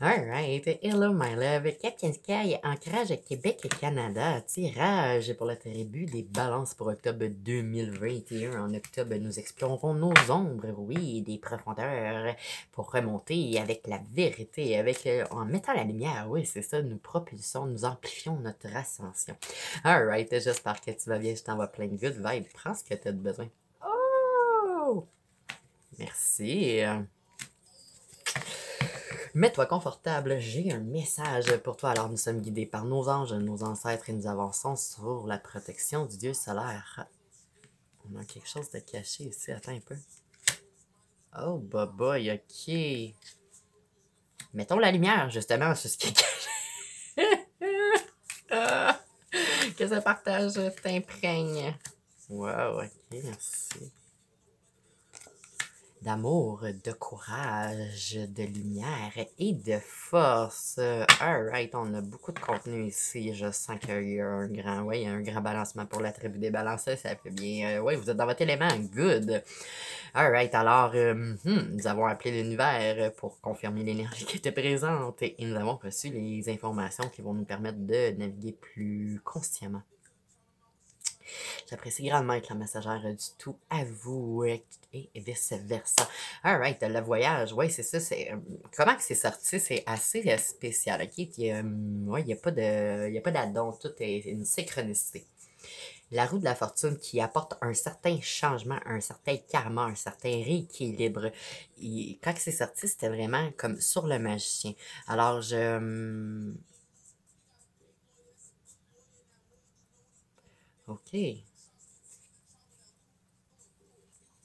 Alright, hello my love. Captain Sky, ancrage Québec et Canada, tirage pour la tribu des balances pour octobre 2021. En octobre, nous explorerons nos ombres, oui, et des profondeurs pour remonter avec la vérité, en mettant la lumière, oui, c'est ça, nous propulsons, nous amplifions notre ascension. Alright, j'espère que tu vas bien, je t'envoie plein de good vibes. Prends ce que tu as besoin. Oh! Merci. Mets-toi confortable, j'ai un message pour toi. Alors, nous sommes guidés par nos anges, nos ancêtres, et nous avançons sur la protection du dieu solaire. On a quelque chose de caché ici, attends un peu. Oh, boy, ok. Mettons la lumière, justement, sur ce qui est caché. Que ce partage t'imprègne. Wow, ok, merci. D'amour, de courage, de lumière et de force. Alright, on a beaucoup de contenu ici. Je sens qu'il y a un grand balancement pour la tribu des balances. Ça fait bien. Oui, vous êtes dans votre élément. Good. Alright, alors, nous avons appelé l'univers pour confirmer l'énergie qui était présente et nous avons reçu les informations qui vont nous permettre de naviguer plus consciemment. J'apprécie grandement être la messagère du tout à vous et vice-versa. Alright, le voyage, ouais, c'est ça. Comment que c'est sorti? C'est assez spécial, ok? Ouais, il n'y a pas d'addon, tout est une synchronicité. La roue de la fortune qui apporte un certain changement, un certain karma, un certain rééquilibre. Et quand c'est sorti, c'était vraiment comme sur le magicien. Alors, ok.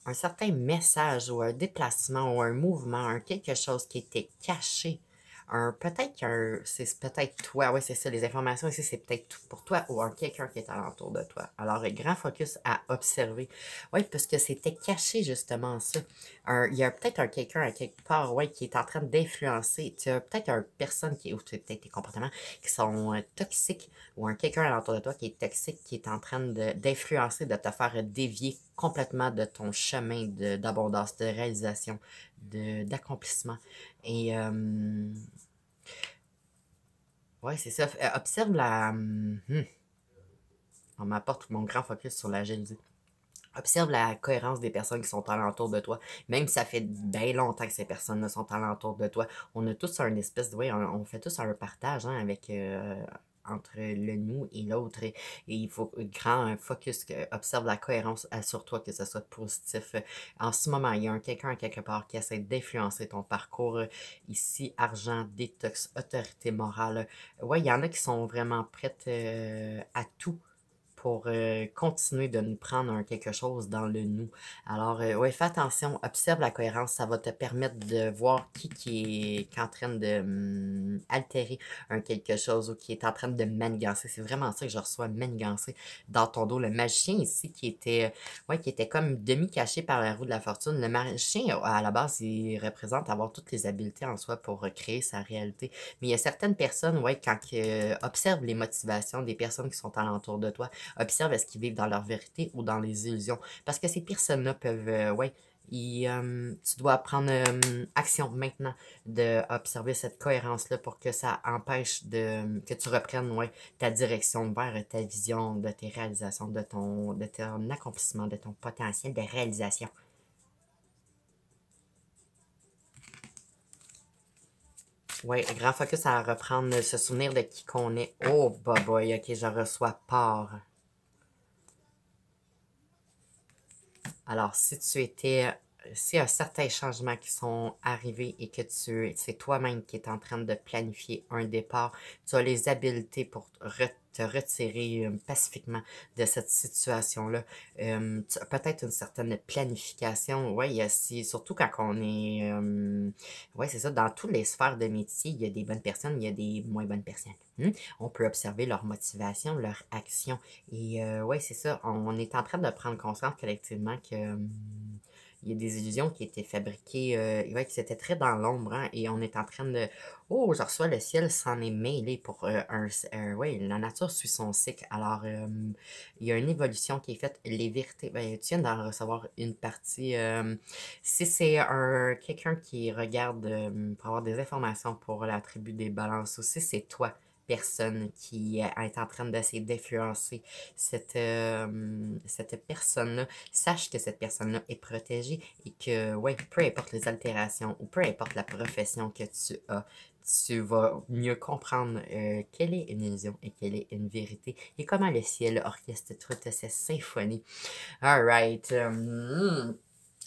Un certain message ou un déplacement ou un mouvement, quelque chose qui était caché. C'est peut-être toi, oui, c'est ça, les informations ici, c'est peut-être tout pour toi ou quelqu'un qui est alentour de toi. Alors, grand focus à observer. Oui, parce que c'était caché, justement, ça. Il y a peut-être quelqu'un à quelque part, ouais, qui est en train d'influencer. Tu as peut-être une personne ou peut-être des comportements qui sont toxiques, ou quelqu'un alentour de toi qui est toxique, qui est en train d'influencer, de te faire dévier complètement de ton chemin d'abondance, de réalisation, d'accomplissement. Et ouais, c'est ça. Observe on m'apporte mon grand focus sur la jalousie. Observe la cohérence des personnes qui sont alentour de toi. Même si ça fait bien longtemps que ces personnes-là sont alentour de toi, on a tous un espèce de... Oui, on fait tous un partage avec... entre le nous et l'autre. Et il faut grand focus, observe la cohérence sur toi, que ce soit positif. En ce moment, il y a quelqu'un quelque part qui essaie d'influencer ton parcours. Ici, argent, détox, autorité morale. Ouais, il y en a qui sont vraiment prêtes à tout pour continuer de nous prendre quelque chose dans le nous. Alors, ouais, fais attention, observe la cohérence, ça va te permettre de voir qui est en train de altérer quelque chose ou qui est en train de manigancer. C'est vraiment ça que je reçois, manigancer dans ton dos. Le magicien ici qui était comme demi-caché par la roue de la fortune. Le magicien, à la base, il représente avoir toutes les habiletés en soi pour créer sa réalité. Mais il y a certaines personnes, ouais, quand observe les motivations des personnes qui sont alentour de toi, observe est-ce qu'ils vivent dans leur vérité ou dans les illusions. Parce que ces personnes-là peuvent, ouais, tu dois prendre action maintenant d'observer cette cohérence-là pour que ça empêche que tu reprennes ouais, ta direction vers ta vision de tes réalisations, de ton accomplissement, de ton potentiel de réalisation. Ouais, grand focus à reprendre, se souvenir de qui qu'on est. Oh, boy, ok, je reçois part. Alors, s'il y a certains changements qui sont arrivés et que c'est toi-même qui es en train de planifier un départ, tu as les habiletés pour te retirer pacifiquement de cette situation-là. Tu as peut-être une certaine planification. Oui, surtout quand on est... oui, c'est ça, dans toutes les sphères de métier, il y a des bonnes personnes, il y a des moins bonnes personnes. On peut observer leur motivation, leur action. Et ouais, c'est ça, on est en train de prendre conscience collectivement que Il y a des illusions qui étaient fabriquées, ouais, qui étaient très dans l'ombre, hein, et on est en train de... Oh, je reçois le ciel s'en est mêlé pour ouais, la nature suit son cycle. Alors, il y a une évolution qui est faite. Les vérités, ben, tu viens d'en recevoir une partie. Si c'est quelqu'un qui regarde pour avoir des informations pour la tribu des balances aussi, c'est toi personne qui est en train d'essayer d'influencer cette personne-là. Sache que cette personne-là est protégée et que, ouais, peu importe les altérations ou peu importe la profession que tu as, tu vas mieux comprendre quelle est une illusion et quelle est une vérité et comment le ciel orchestre toute cette symphonie. Alright.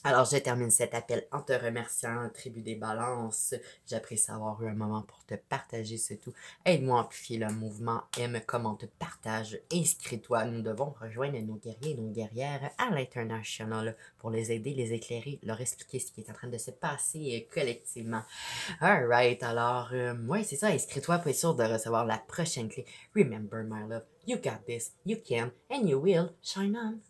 Alors, je termine cet appel en te remerciant, Tribu des Balances. J'apprécie avoir eu un moment pour te partager ce tout. Aide-moi à amplifier le mouvement. Aime, commente, partage. Inscris-toi. Nous devons rejoindre nos guerriers et nos guerrières à l'international pour les aider, les éclairer, leur expliquer ce qui est en train de se passer collectivement. Alright, alors, ouais, c'est ça. Inscris-toi pour être sûr de recevoir la prochaine clé. Remember, my love, you got this, you can, and you will shine on.